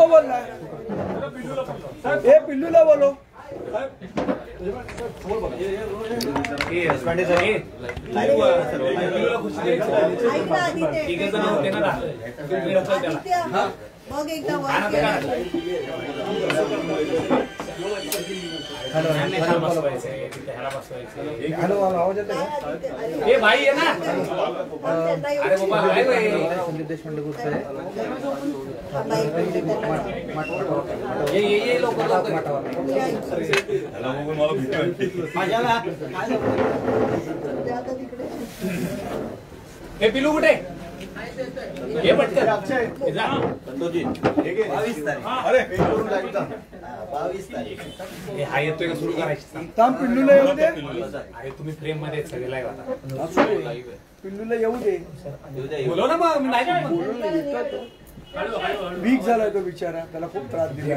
तो बोल रहा है, ए पिल्लूला बोलो। मग एकदा हॅलो आवाज येतो का? ए भाई आहे ना, अरे बाबा काय संदीप देशपांडे बोलतोय। ये लोक हे पिलू कुठे हे पटकन अरे 22 तारीख हा येतोय का सुरू करायची थांब पिल्लूला येऊ दे, अरे तुम्ही फ्रेम मध्ये सगळे लाईव्ह आता पिल्लूला येऊ दे, बोलव ना मग नाही वीक झालाय तो बिचारा, त्याला खूप त्रास दिला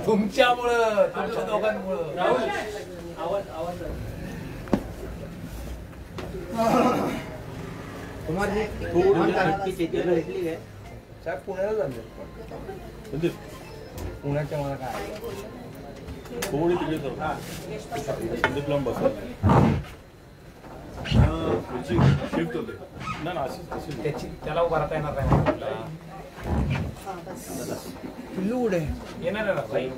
तुमच्यामुळं, तुमच्या दोघांमुळं। तुम्हाला साहेब पुण्याला झाले, पुण्याच्या मला काय थोडी तिकडे संदीप लांब बस शिफ्ट होते ना त्याला उभा राहता येणार नाही पिल्लू कुठे येणार ना भाई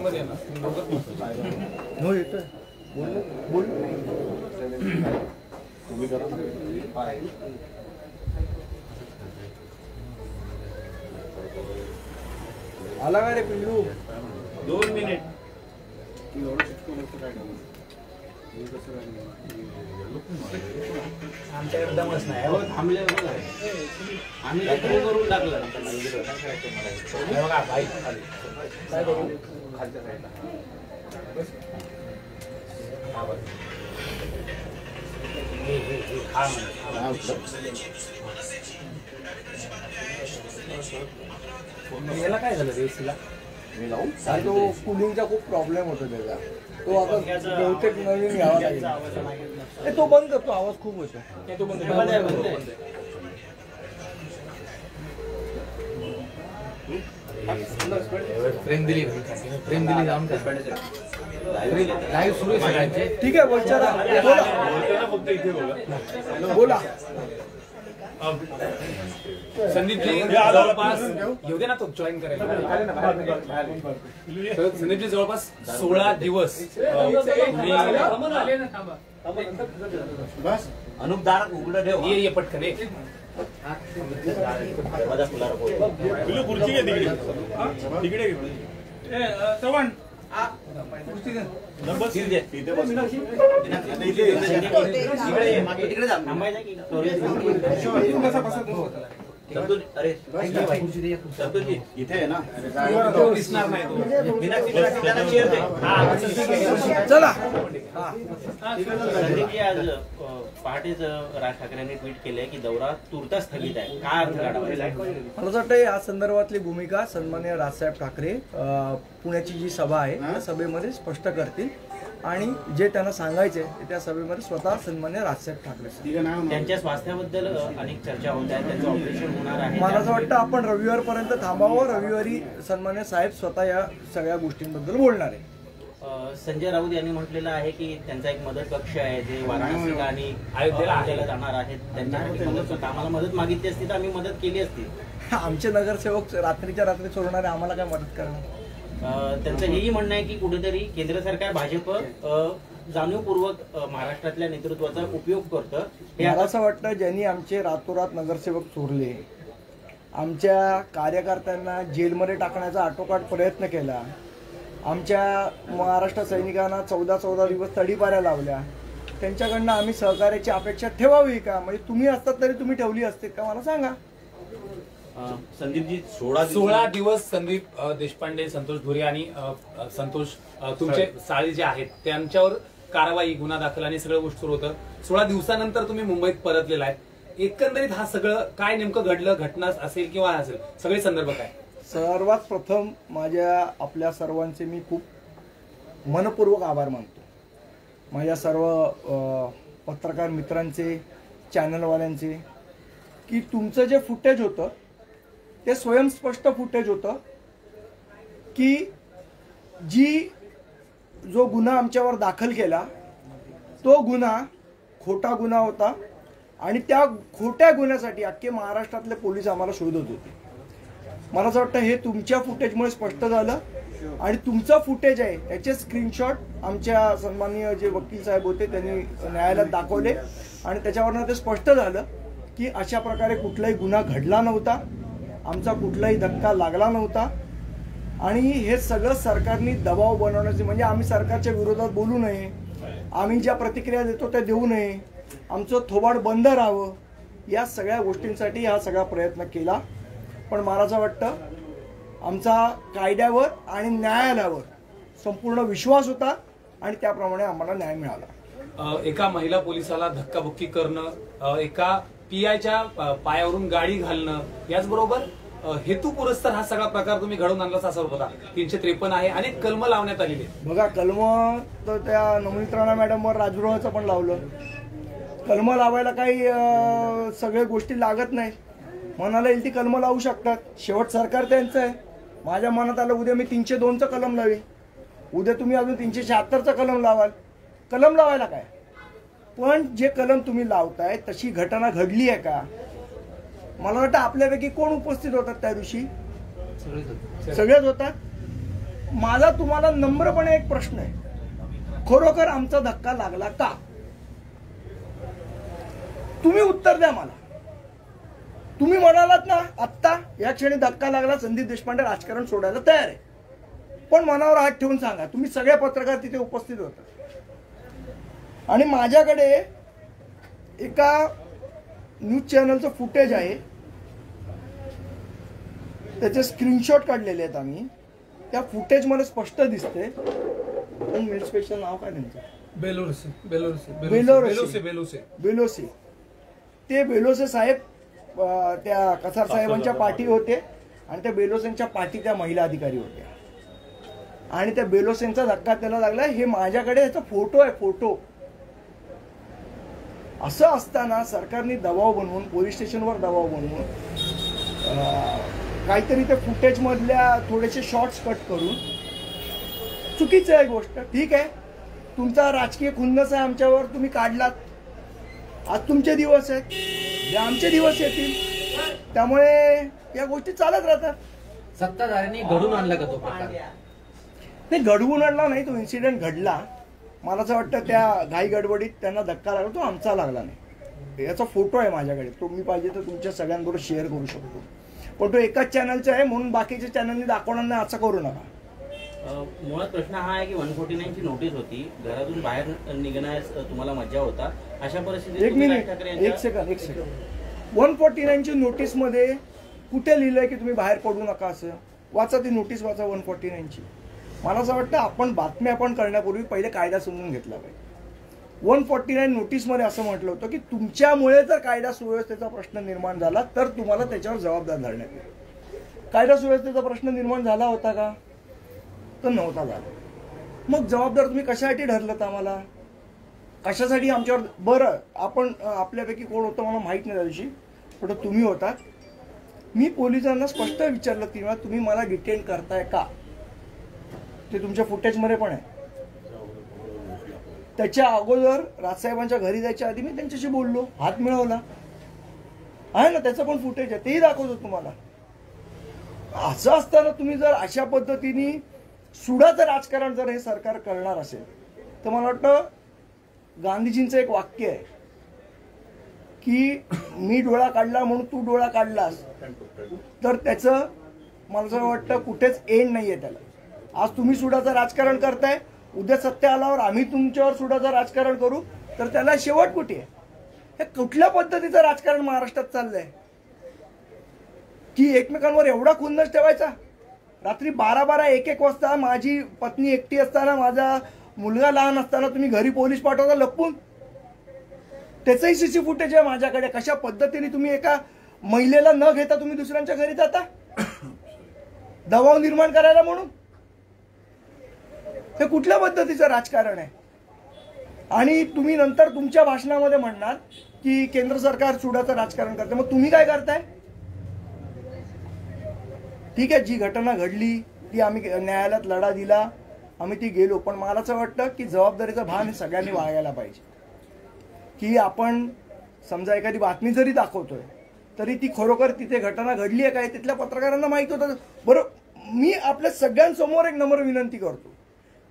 मध्ये येणार हो येतोय बोल बोल तुम्ही करा आला का रे पिल्लू? 2 मिनिट आमच्याकडे दमच नाही थांबले आम्ही करून टाकलं बघा भाई काय करू? खालच्या साईडला याला काय झालं रेसीला? मी लावू तो कूलिंगचा खूप प्रॉब्लेम होतो त्याचा, तो आता बहुतेक नवीन घ्यावा लागेल। तो बंद करतो, आवाज खूप होतो। तो बंद फ्रेम दिली जाऊन लाईव्ह सुरू आहे सगळ्यांचे। ठीक आहे बोलचारा बोला फक्त इथे बोला। संदीपजी जवळपास येऊ दे ना, तो जॉईन करायला। संदीपजी जवळपास 16 दिवस अनुप दार उघडं ठेव ये पटकन ये पिलू खुर्ची घे तिकडे तिकडे चव्हाण नंबर इथे बस तिकडे जा थांबायचं की अरे संतोषजी इथे आहे ना दिसणार नाही तो चला। संदीपजी आज पहाटेच राज ठाकरेंनी ट्विट केलंय की दौरा तुर्तास स्थगित आहे, काय अर्थ काढावा? मला असं वाटतं या संदर्भातली भूमिका सन्माननीय राजसाहेब ठाकरे पुण्याची जी सभा आहे त्या सभेमध्ये स्पष्ट करतील आणि जे त्यांना सांगायचे त्या सभेमध्ये स्वतः सन्माननीय राजसाहेब ठाकरे त्यांच्या स्वास्थ्याबद्दल अनेक चर्चा होत आहेत, त्यांचं ऑपरेशन होणार आहे। मला असं वाटतं आपण रविवारपर्यंत थांबावं, रविवारी सन्माननीय साहेब स्वतः या सगळ्या गोष्टींबद्दल बोलणार आहे। संजय राऊत यांनी म्हटलेलं आहे की त्यांचा एक मदत कक्ष आहे जे वाराणसीला आणि अयोध्येला जाणार आहेत, त्यांच्यासाठी मदत होतं। आम्हाला मदत मागितली असती तर आम्ही मदत केली असती। आमचे नगरसेवक रात्रीच्या रात्री सोडणारे, आम्हाला काय मदत करणार? त्यांचं हेही म्हणणं आहे की कुठेतरी केंद्र सरकार भाजप जाणीवपूर्वक महाराष्ट्रातल्या नेतृत्वाचा उपयोग करतं। मला असं वाटतं ज्यांनी आमचे रातोरात नगरसेवक चोरले, आमच्या कार्यकर्त्यांना जेलमध्ये टाकण्याचा आटोकाट प्रयत्न केला, आमच्या महाराष्ट्र सैनिकांना 14 दिवस तडीपाऱ्या लावल्या, त्यांच्याकडनं आम्ही सहकार्याची अपेक्षा ठेवावी का? म्हणजे तुम्ही असतात तरी तुम्ही ठेवली असते का मला सांगा। संदीपजी 16 दिवस संदीप देशपांडे, संतोष धुरे आणि संतोष तुमचे साळी जे आहेत त्यांच्यावर कारवाई, गुन्हा दाखल आणि सगळं गोष्ट सुरू होतं। 16 दिवसानंतर तुम्ही मुंबईत परतलेला आहे। एकंदरीत हा सगळं काय नेमकं घडलं, घटना असेल किंवा असेल, सगळे संदर्भ काय? सर्वात प्रथम आपल्या सर्वांचे मी खूप मनपूर्वक आभार मानतो। माझ्या सर्व पत्रकार मित्रांचे, चॅनलवाल्यांचे, की तुमचं जे फुटेज होतं ते स्वयंस्पष्ट फुटेज होतं की जो गुन्हा आमच्यावर दाखल केला तो गुन्हा खोटा गुन्हा होता आणि त्या खोट्या गुन्ह्यासाठी अख्खे महाराष्ट्रातले पोलीस आम्हाला शोधत होते. मला असं वाटतं हे तुमच्या फुटेजमुळे स्पष्ट झालं आणि तुमचं फुटेज आहे त्याचे स्क्रीनशॉट आमच्या सन्माननीय जे वकील साहेब होते त्यांनी न्यायालयात दाखवले आणि त्याच्यावरनं ते स्पष्ट झालं की अशा प्रकारे कुठलाही गुन्हा घडला नव्हता, आमचा कुठलाही धक्का लागला नव्हता आणि हे सगळं सरकारने दबाव बनवण्याचे, म्हणजे आम्ही सरकारच्या विरोधात बोलू नये, आम्ही ज्या प्रतिक्रिया देतो त्या देऊ नये, आमचं थोबाड बंद राहावं, या सगळ्या गोष्टींसाठी हा सगळा प्रयत्न केला. पण मला असं वाटतं आमचा कायद्यावर आणि न्यायालयावर संपूर्ण विश्वास होता आणि त्याप्रमाणे आम्हाला न्याय मिळाला. एका महिला पोलिसाला धक्काबुक्की करणं, एका पीआयच्या पायावरून गाडी घालणं, याचबरोबर हेतू पुरस्कार हा सगळा प्रकार तुम्ही घडवून आणलाच असा होता. 353 आहे आणि कलम लावण्यात आलेली. बघा, कलम तर त्या नवनीत राणा मॅडमवर राजगृहाचं पण लावलं. कलम लावायला काही सगळ्या गोष्टी लागत नाही, मनाला येईल ती कलम लावू शकतात. शेवट सरकार त्यांचं आहे. माझ्या मनात आलं उद्या मी 302चं कलम लावेन, उद्या तुम्ही अजून 376चं कलम लावाल. कलम लावायला काय, पण जे कलम तुम्ही लावताय तशी घटना घडली आहे का? मला वाटतं आपल्यापैकी कोण उपस्थित होतात त्या दिवशी? सगळेच होतात. माझा तुम्हाला नम्रपणे एक प्रश्न आहे, खरोखर आमचा धक्का लागला का? तुम्ही उत्तर द्या मला. तुम्ही म्हणालात ना आत्ता या क्षणी धक्का लागला, संदीप देशपांडे राजकारण सोडायला तयार आहे, पण मनावर हात ठेवून सांगा. तुम्ही सगळे पत्रकार तिथे उपस्थित होता आणि माझ्याकडे एका न्यूज चॅनलचं फुटेज आहे, त्याचे स्क्रीनशॉट काढलेले आहेत आम्ही. त्या फुटेजमध्ये स्पष्ट दिसते. मिल स्पेशल नाव काय त्यांचं? बेलोसे. ते बेलोसे साहेब त्या कसार साहेबांच्या पाठी होते आणि त्या बेलोसेंच्या पाठी त्या महिला अधिकारी होत्या आणि त्या बेलोसेंचा धक्का त्याला लागला. हे माझ्याकडे याचा फोटो आहे, फोटो. असं असताना सरकारने दबाव बनवून, पोलीस स्टेशनवर दबाव बनवून काहीतरी त्या फुटेज मधल्या थोडेसे शॉर्ट्स कट करून, चुकीचं आहे गोष्ट. ठीक आहे, तुमचा राजकीय खुन्नस आहे आमच्यावर, तुम्ही काढलात. आज तुमचे दिवस आहेत, आमचे दिवस येतील, त्यामुळे या गोष्टी चालत राहतात. सत्ताधाऱ्यांनी घडून आणला का तो प्रकार? नाही, घडवून आणला नाही, तो इन्सिडेंट घडला. मला असं वाटतं त्या घाई गडबडीत त्यांना धक्का लागला, तो आमचा लागला नाही. याचा फोटो आहे माझ्याकडे, तो मी पाहिजे तर तुमच्या सगळ्यांबरोबर शेअर करू शकतो. पण तो एकाच चॅनलचा आहे म्हणून बाकीच्या चॅनलनी दाखवणार नाही असं करू नका. मुळात प्रश्न हा आहे की 149ची नोटीस होती, घरातून बाहेर निघण्यास तुम्हाला मज्जा होता, अशा परिस्थितीत एक मिनिट, एक सेकंद. 149ची नोटीस मध्ये कुठे लिहिलंय की तुम्ही बाहेर पडू नका असं? वाचा ती नोटीस, वाचा 149ची. मला असं वाटतं आपण बातम्या आपण करण्यापूर्वी पहिले कायदा समजून घेतला पाहिजे. 149 नोटीसमध्ये असं म्हटलं होतं की तुमच्यामुळे जर कायदा सुव्यवस्थेचा प्रश्न निर्माण झाला तर तुम्हाला त्याच्यावर जबाबदार धरण्यात येईल. कायदा सुव्यवस्थेचा प्रश्न निर्माण झाला होता का? तर नव्हता झाला. मग जबाबदार तुम्ही कशासाठी ठरलं आम्हाला? कशासाठी आमच्यावर? बरं, आपण आपल्यापैकी कोण होतं मला माहीत नाही त्या दिवशी, पण तुम्ही होतात. मी पोलिसांना स्पष्ट विचारलं तेव्हा, तुम्ही मला डिटेन करताय का? ते तुमच्या फुटेजमध्ये पण आहे. त्याच्या अगोदर राजसाहेबांच्या घरी जायच्या आधी मी त्यांच्याशी बोललो, हात मिळवला आहे ना, त्याचं पण फुटेज आहे, तेही दाखवतो तुम्हाला. असं असताना तुम्ही जर अशा पद्धतीने सुडाचं राजकारण जर हे सरकार करणार असेल तर मला वाटतं गांधीजींचं एक वाक्य आहे की मी डोळा काढला म्हणून तू डोळा काढलास, तर त्याचं मला असं वाटतं कुठेच एंड नाहीये त्याला. आज तुम्ही सुडाचं राजकारण करताय, उद्या सत्य आल्यावर आम्ही तुमच्यावर सुडाचं राजकारण करू, तर त्याला शेवट कुठे आहे? हे कुठल्या पद्धतीचं राजकारण महाराष्ट्रात चाललंय की एकमेकांवर एवढा खुन्नस ठेवायचा? रात्री 12-12, 1-1 वाजता माझी पत्नी एकटी असताना, माझा मुलगा लहान असताना तुम्ही घरी पोलीस पाठवता लपून. त्याचंही सीसी फुटेज आहे माझ्याकडे. कशा पद्धतीने तुम्ही एका महिलेला न घेता तुम्ही दुसऱ्यांच्या घरी जाता दबाव निर्माण करायला म्हणून. हे कुठल्या पद्धतीचं राजकारण आहे? आणि तुम्ही नंतर तुमच्या भाषणामध्ये म्हणणार की केंद्र सरकार सुडाचं राजकारण करते. मग तुम्ही काय करताय? ठीक आहे, जी घटना घडली ती आम्ही न्यायालयात लढा दिला, आम्ही ती गेलो. पण मला असं वाटतं की जबाबदारीचं भान हे सगळ्यांनी बाळगायला पाहिजे. की आपण समजा एखादी बातमी जरी दाखवतोय तरी ती खरोखर तिथे घटना घडली आहे काय तिथल्या पत्रकारांना माहिती होतं. बरोबर, मी आपल्या सगळ्यांसमोर एक नम्र विनंती करतो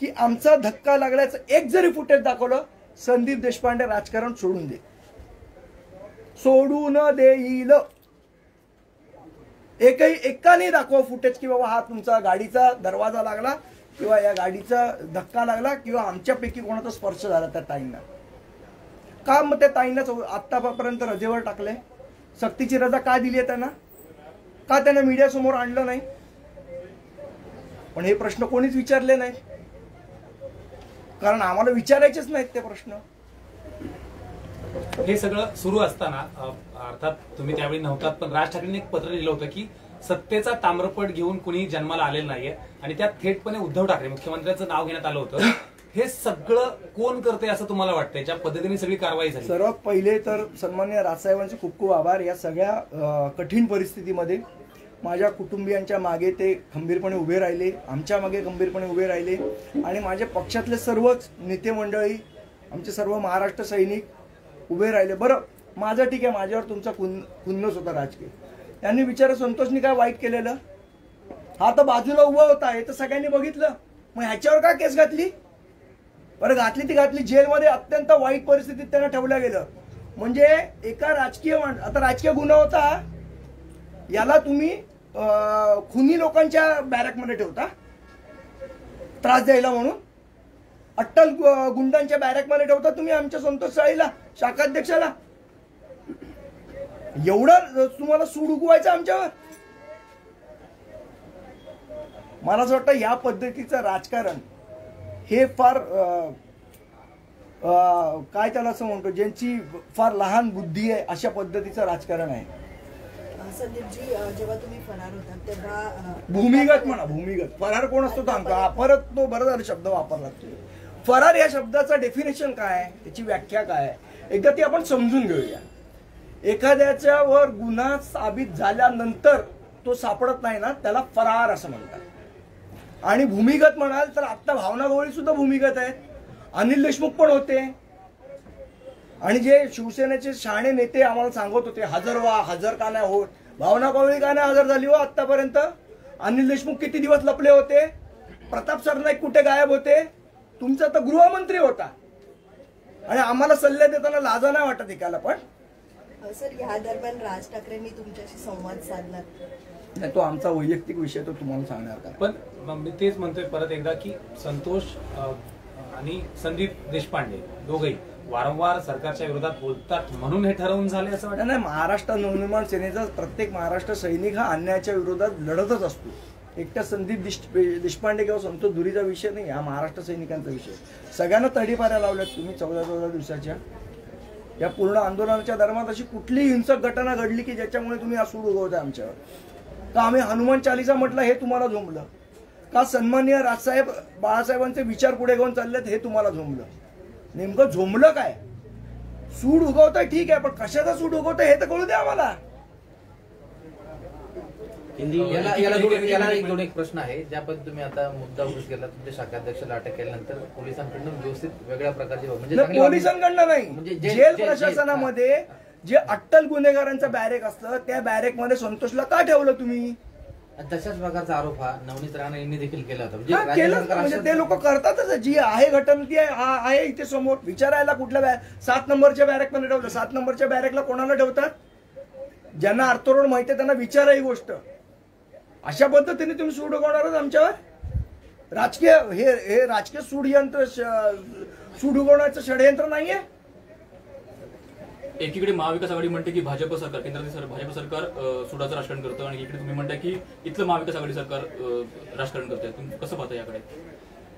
की आमचा धक्का लागल्याचं एक जरी फुटेज दाखवलं, संदीप देशपांडे राजकारण सोडून दे, सोडून देईल. एकाने दाखवा फुटेज की बाबा हा तुमचा गाडीचा दरवाजा लागला किंवा या गाडीचा धक्का लागला किंवा आमच्यापैकी कोणाचा स्पर्श झाला त्या ताईंना. का मग त्या ताईंना आतापर्यंत रजेवर टाकले? सक्तीची रजा का दिली आहे त्यांना? का त्यांना मीडिया समोर आणलं नाही? पण हे प्रश्न कोणीच विचारले नाही, कारण आम्हाला विचारायचेच नाहीत ते प्रश्न. हे सगळं सुरू असताना अर्थात तुम्ही त्यावेळी नव्हतात, पण राज ठाकरेंनी एक पत्र लिहिलं होतं की सत्तेचा ताम्रपट घेऊन कुणी जन्माला आलेलं नाहीये आणि त्यात थेटपणे उद्धव ठाकरे मुख्यमंत्र्यांचं नाव घेण्यात आलं होतं. हे सगळं कोण करते असं तुम्हाला वाटतंय? ज्या पद्धतीने सगळी कारवाई झाली. सर्वात पहिले तर सन्माननीय राजसाहेबांचे खूप खूप आभार. या सगळ्या कठीण परिस्थितीमध्ये माझ्या कुटुंबियांच्या मागे ते खंबीरपणे उभे राहिले, आमच्या मागे खंबीरपणे उभे राहिले आणि माझ्या पक्षातले सर्वच नेते मंडळी, आमचे सर्व महाराष्ट्र सैनिक उभे राहिले. बरं, माझं ठीक आहे, माझ्यावर तुमचा खुन्नस होता राजकीय. त्यांनी विचार संतोषनी काय वाईट केलेलं? हा तर बाजूला उभा होता, हे तर सगळ्यांनी बघितलं. मग ह्याच्यावर का केस घातली? बरं, घातली ती घातली. जेलमध्ये अत्यंत वाईट परिस्थितीत त्यांना ठेवलं गेलं. म्हणजे एका राजकीय आता राजकीय गुन्हा होता, याला तुम्ही खुनी लोकांच्या बॅरकमध्ये ठेवता त्रास द्यायला म्हणून. अट्टल गुंडांच्या बॅरकमध्ये ठेवता तुम्ही आमच्या संतोष साळीला, शाखाध्यक्षाला. एवढं तुम्हाला सूड उगवायचं आमच्यावर? मला असं वाटतं या पद्धतीचं राजकारण हे फार काय त्याला असं म्हणतो, ज्यांची फार लहान बुद्धी आहे अशा पद्धतीचं राजकारण आहे. संदीपजी, जेव्हा तुम्ही फरार होता तेव्हा भूमिगत म्हणा, भूमिगत. फरार कोण असतो सांगता? परत तो बरं झाला शब्द वापरला. फरार या शब्दाचं डेफिनेशन काय, त्याची व्याख्या काय, एकदा ती आपण समजून घेऊया. एखाद्याच्या वर गुन्हा साबित झाल्यानंतर तो सापडत नाही ना, त्याला फरार असं म्हणतात. आणि भूमिगत म्हणाल तर आता भावना गवळी सुद्धा भूमिगत आहेत, अनिल देशमुख पण होते. आणि जे शिवसेनेचे शहाणे नेते आम्हाला सांगत होते हजर व्हा, हजर का नाही होत, भावना गवळी का नाही हजर झाली हो आतापर्यंत? अनिल देशमुख किती दिवस लपले होते? प्रताप सरनाईक कुठे गायब होते? तुमचा तर गृहमंत्री होता आणि आम्हाला सल्ले देताना लाजा नाही वाटत एकाला पण? सर, या दरम्यान राज ठाकरेंनी तुमच्याशी संवाद साधला नाही, तो आमचा वैयक्तिक विषय, तो तुम्हाला सांगणार का? पण मी तेच म्हणतोय परत एकदा की संतोष आणि संदीप देशपांडे दोघंही वारंवार सरकारच्या विरोधात बोलतात म्हणून हे ठरवून झाले असं वाटतं? नाही, महाराष्ट्र नवनिर्माण सेनेचा प्रत्येक महाराष्ट्र सैनिक हा अन्यायाच्या विरोधात लढतच असतो. एकट्या संदीप देशपांडे किंवा संतोष धुरीचा विषय नाही, हा महाराष्ट्र सैनिकांचा विषय. सगळ्यांना तडीपाऱ्या लावल्यात तुम्ही 14-14 दिवसाच्या. या पूर्ण आंदोलनाच्या दरम्यान अशी कुठलीही हिंसक घटना घडली की ज्याच्यामुळे तुम्ही हा सूड उगवताय आमच्यावर? का आम्ही हनुमान चालीसा म्हटलं हे तुम्हाला झोंबलं? का सन्माननीय राजसाहेब बाळासाहेबांचे विचार पुढे घेऊन चाललेत हे तुम्हाला झोंबलं? नेमकं झोंबलं काय? सूड उगवताय ठीक आहे, पण कशाचा सूड उगवताय हे तर कळू द्या आम्हाला. याला एक प्रश्न आहे. ज्या पद्धतीने तुम्ही आता मुद्दा उघड केला, तुमच्या शाखाध्यक्षाला अटक केल्यानंतर पोलिसांकडून व्यवस्थित वेगळ्या प्रकारची म्हणजे पोलिसांकडनं नाही, जेल प्रशासनामध्ये जे अट्टल गुन्हेगारांचं बॅरेक असतं त्या बॅरेक मध्ये संतोषला का ठेवलं तुम्ही? तशाच प्रकारचा आरोप हा नवनीत राणा यांनी देखील केला होता. म्हणजे ते लोक करतातच. जी आहे घटना ती आहे इथे समोर. विचारायला कुठल्या 7 नंबरच्या बॅरेक मध्ये ठेवलं? 7 नंबरच्या बॅरेकला कोणाला ठेवतात? ज्यांना अर्थरोड माहिती आहे त्यांना विचारा ही गोष्ट. अशा पद्धतीने तुम्ही सूड उगवणारच आमच्यावर? राजकीय हे राजकीय सूड उगवण्याचं षडयंत्र नाहीये. एकीकडे महाविकास आघाडी म्हणते की भाजप सरकार, केंद्रातील भाजप सरकार सुडाचं राजकारण करतं आणि इकडे तुम्ही म्हणता की इथलं महाविकास आघाडी सरकार राजकारण करतंय. तुम्ही कसं पाहता याकडे?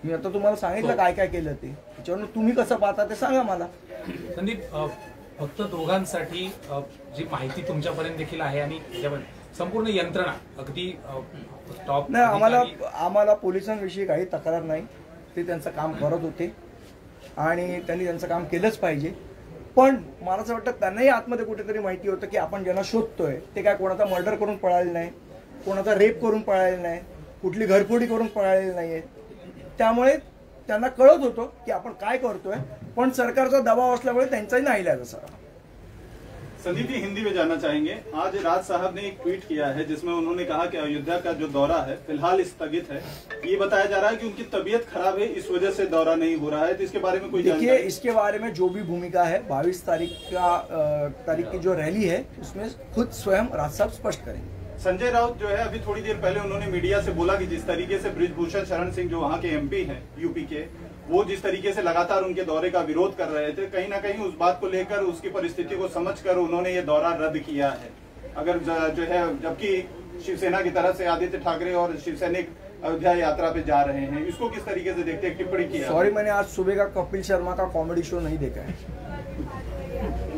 मी आता तुम्हाला सांगितलं काय काय केलं ते, त्याच्यावर तुम्ही कसं पाहता ते सांगा मला. संदीप, फक्त दोघांसाठी जी माहिती तुमच्यापर्यंत देखील आहे आणि संपूर्ण यंत्रणा अगदी टॉप नाही, आम्हाला पोलिसांविषयी काही तक्रार नाही. ते त्यांचं काम करत होते आणि त्यांनी त्यांचं काम केलंच पाहिजे. पण मला असं वाटतं त्यांनाही आतमध्ये कुठेतरी माहिती होतं की आपण ज्यांना शोधतोय ते काय कोणाचा मर्डर करून पळाले नाही, कोणाचा रेप करून पळालेला नाही, कुठली घरफोडी करून पळालेली नाहीये. त्यामुळे त्यांना कळत होतं की आपण काय करतोय, पण सरकारचा दबाव असल्यामुळे त्यांचाही नाईलाज असा. संदीप जी, हिंदी में जानना चाहेंगे, आज राज साहब ने एक ट्वीट किया है जिसमें उन्होंने कहा कि अयोध्या का जो दौरा है फिलहाल स्थगित है. ये बताया जा रहा है कि उनकी तबीयत खराब है, इस वजह से दौरा नहीं हो रहा है. तो इसके बारे में कोई देखिए, जानकारी? इसके बारे में जो भी भूमिका है 22 तारीख की जो रैली है उसमें खुद स्वयं राज साहब स्पष्ट करेंगे. संजय राउत जो है अभी थोड़ी देर पहले उन्होंने मीडिया से बोला कि जिस तरीके से बृजभूषण शरण सिंह जो वहाँ के एमपी हैं यूपी के, वो जिस तरीके से लगातार उनके दौरे का विरोध कर रहे थे, कहीं ना कहीं उस बात को लेकर उसकी परिस्थिति को समझकर उन्होंने ये दौरा रद्द किया है. अगर जो है, जबकि शिवसेना की तरफ से आदित्य ठाकरे और शिवसैनिक अयोध्या यात्रा पे जा रहे हैं, इसको किस तरीके से देखते हैं? टिप्पणी की. सॉरी, मैंने आज सुबह का कपिल शर्मा का कॉमेडी शो नहीं देखा है,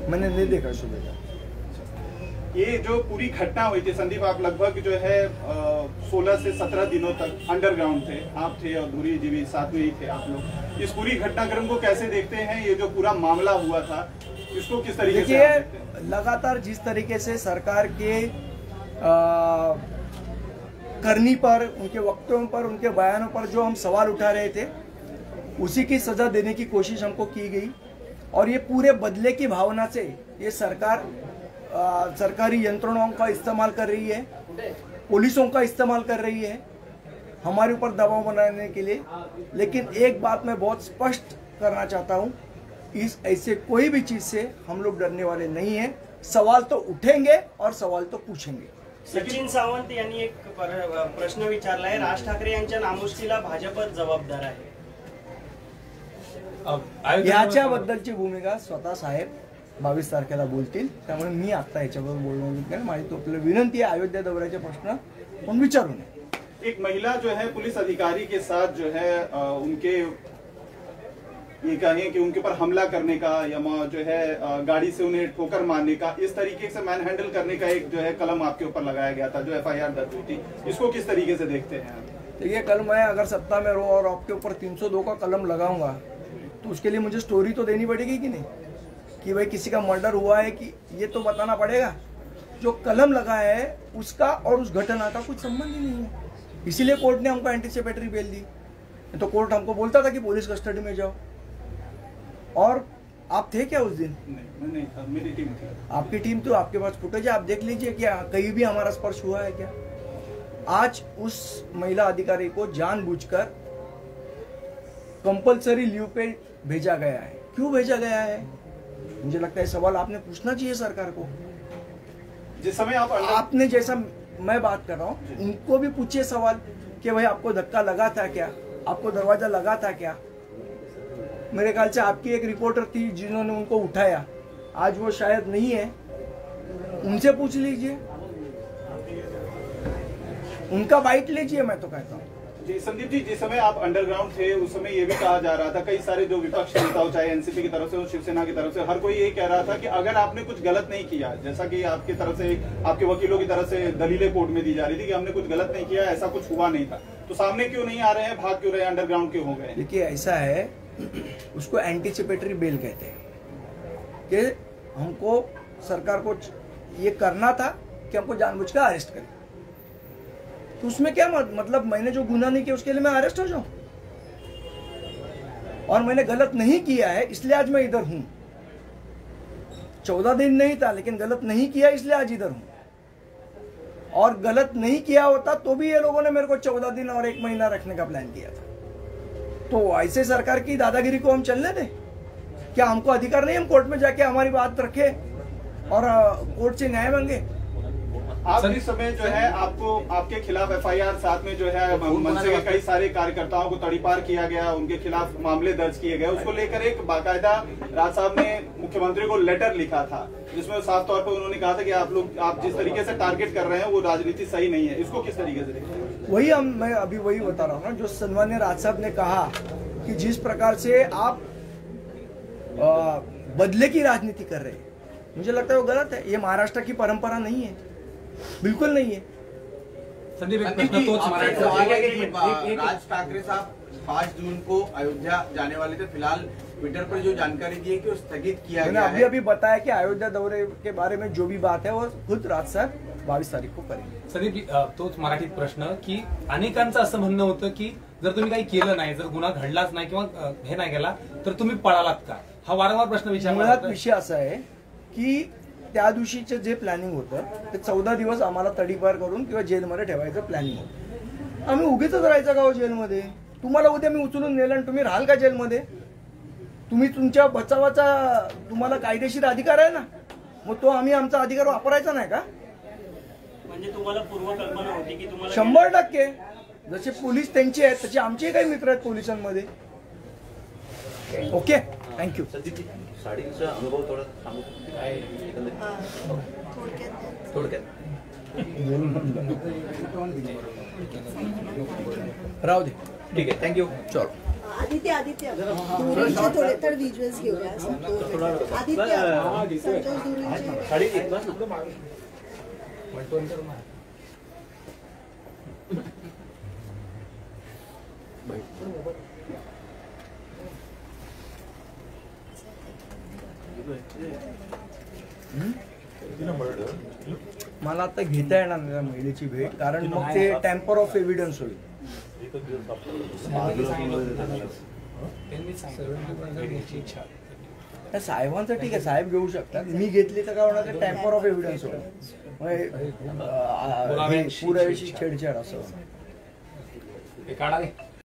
मैंने नहीं देखा सुबह का. ये जो पूरी घटना हुई थी संदीप, आप लगभग जो है 16 से 17 दिनों तक अंडरग्राउंड थे, आप थे और धुरी जी भी साथ में ही थे आप लोग. इस पूरी घटनाक्रम को कैसे देखते हैं? ये जो पूरा मामला हुआ था, इसको किस तरीके से आप देखते हैं? लगातार जिस तरीके से सरकार के करनी पर, उनके वक्तव्यों पर, उनके बयानों पर जो हम सवाल उठा रहे थे, उसी की सजा देने की कोशिश हमको की गई. और ये पूरे बदले की भावना से ये सरकार सरकारी यंत्रणाओं का इस्तेमाल कर रही है, पुलिसों का इस्तेमाल कर रही है हमारे ऊपर दबाव बनाने के लिए. लेकिन एक बात मैं बहुत स्पष्ट करना चाहता हूँ, इस ऐसे कोई भी चीज से हम लोग डरने वाले नहीं हैं. सवाल तो उठेंगे और सवाल तो पूछेंगे. सचिन सावंत यांनी एक प्रश्न विचारलाय, राज ठाकरे यांच्या नामुष्कीला भाजपच जबाबदार आहे. याच्याबद्दलची भूमिका स्वतः साहेब 22 तारखेला बोलतील, त्यामुळे मी आता याच्याबद्दल बोलणार. माझी तो आपल्याला विनंती आहे, अयोध्या दौऱ्याचे प्रश्न पण विचारू नये. एक महिला जो है पुलिस अधिकारी के साथ जो है उनके ये कहें कि उनके ऊपर हमला करने का या जो है गाड़ी से उन्हें ठोकर मारने का, इस तरीके से मैन हैंडल करने का एक जो है कलम आपके ऊपर लगाया गया था, जो FIR दर्ज हुई थी. इसको किस तरीके से देखते हैं? देखिए, कल मैं अगर सत्ता में रहूं और आपके ऊपर 302 का कलम लगाऊंगा तो उसके लिए मुझे स्टोरी तो देनी पड़ेगी कि नहीं, कि भाई किसी का मर्डर हुआ है, कि ये तो बताना पड़ेगा. जो कलम लगा है उसका और उस घटना का कुछ संबंध ही नहीं है. इसीलिए कोर्ट ने हमको एंटीसिपेटरी बेल दी. तो कोर्ट हमको बोलता था कि पुलिस कस्टडी में जाओ. और आप थे क्या उस दिन? नहीं था, मेरी टीम थी. आपकी टीम, तो आपके पास फुटेज है, आप देख लीजिए क्या कहीं भी हमारा स्पर्श हुआ है क्या. आज उस महिला अधिकारी को जानबूझकर कंपलसरी लीव पे भेजा गया है. क्यों भेजा गया है? मुझे लगता है सवाल आपने पूछना चाहिए सरकार को. जिस समय आपने जैसा मैं बात कर रहा हूँ, उनको भी पूछिए सवाल कि भाई आपको धक्का लगा था क्या, आपको दरवाजा लगा था क्या. मेरे ख्याल से आपकी एक रिपोर्टर थी जिन्होंने उनको उठाया, आज वो शायद नहीं है, उनसे पूछ लीजिए, उनका बाइट लीजिए. मैं तो कहता हूँ जी संदीप जी, जिस समय आप अंडरग्राउंड थे उस समय ये भी कहा जा रहा था, कई सारे जो विपक्ष नेता हो, चाहे एनसीपी की तरफ से हो, शिवसेना की तरफ से, हर कोई ये कह रहा था कि अगर आपने कुछ गलत नहीं किया, जैसा कि आपकी तरफ से, आपके वकीलों की तरफ से दलीलें कोर्ट में दी जा रही थी कि हमने कुछ गलत नहीं किया, ऐसा कुछ हुआ नहीं था, तो सामने क्यों नहीं आ रहे हैं, भाग क्यों रहे हैं, अंडरग्राउंड क्यों हो गए? देखिए, ऐसा है, उसको एंटीसिपेटरी बेल कहते हैं कि हमको सरकार को ये करना था कि हमको जानबूझकर अरेस्ट करें. तो उसमें क्या मतलब, मैंने जो गुनाह नहीं किया उसके लिए मैं अरेस्ट हो जाऊं? और मैंने गलत नहीं किया है इसलिए आज मैं इधर हूं. 14 दिन नहीं था, लेकिन गलत नहीं किया इसलिए आज इधर हूं. और गलत नहीं किया होता तो भी ये लोगों ने मेरे को 14 दिन और 1 महीना रखने का प्लान किया था. तो ऐसे सरकार की दादागिरी को हम चलने दें? क्या हमको अधिकार नहीं हम कोर्ट में जाके हमारी बात रखे और कोर्ट से न्याय मांगे? आप इस समय जो है आपको आपके खिलाफ FIR, साथ में जो है मनसे के कई सारे कार्यकर्ताओं को तड़ीपार किया गया, उनके खिलाफ मामले दर्ज किए गए, उसको लेकर एक बाकायदा राज साहब ने मुख्यमंत्री को लेटर लिखा था जिसमें साफ तौर पर उन्होंने कहा था कि आप जिस तरीके से टारगेट कर रहे हैं वो राजनीति सही नहीं है. इसको किस तरीके से देखते हैं? वही मैं अभी वही बता रहा हूँ ना, जो सन्मान्य राज साहब ने कहा कि जिस प्रकार से आप बदले की राजनीति कर रहे हैं, मुझे लगता है वो गलत है. ये महाराष्ट्र की परंपरा नहीं है, बिल्कुल नहीं है. संदीप, राज ठाकरे साहब 5 जून को अयोध्या जाने वाले थे. फिलहाल ट्विटर पर जो जानकारी दी है कि वो स्थगित किया गया है. मैंने अभी बताया कि अयोध्या दौरे के बारे में जो भी बात है वो खुद राज साहब 22 तारीख को करेंगे। संदीप जी, तोच मराठीत प्रश्न की अनेकांचं असं म्हणणं होतं की जर तुम्ही काही केलं नाही, जर गुन्हा घडलाच नाही किंवा हे नाही केला तर तुम्ही पळालात का? हा वारंवार प्रश्न विचारला मुळात जातोय. विषय असा आहे की त्या दिवशीचं जे प्लॅनिंग होतं ते 14 दिवस आम्हाला तडीपार करून किंवा जेलमध्ये ठेवायचं प्लॅनिंग होतं. आम्ही उगीच राहायचं का हो जेलमध्ये? तुम्हाला उद्या मी उचलून नेलं आणि तुम्ही राहाल का जेलमध्ये? तुम्ही तुमच्या बचावाचा तुम्हाला कायदेशीर अधिकार आहे ना, मग तो आम्ही आमचा अधिकार वापरायचा नाही का? म्हणजे तुम्हाला पूर्वकल्पना होती की तुम्हाला 100%. जसे पोलीस त्यांचे आहेत तसे आमचे काही मित्र आहेत पोलिसांमध्ये. Okay, thank you. साडीचा अनुभव थोडा सांगू थोडक्यात. राहू दे. ठीक आहे, थँक्यू. चलो. आदित्य धुरेंचे थोडे तर विज्युअल्स घेऊया. संतोष आदित्य संतोष धुरेंचे मला आता घेता येणार नाही त्या महिलेची भेट, कारण मग ते टॅम्पर ऑफ एव्हिडन्स होईल. त्या साहेबांचं ठीक आहे, साहेब घेऊ शकतात. मी घेतली तर काय होणार? टॅम्पर ऑफ एव्हिडन्स होईल. पुराव्याशी छेडछाड असं. हे काढा रे.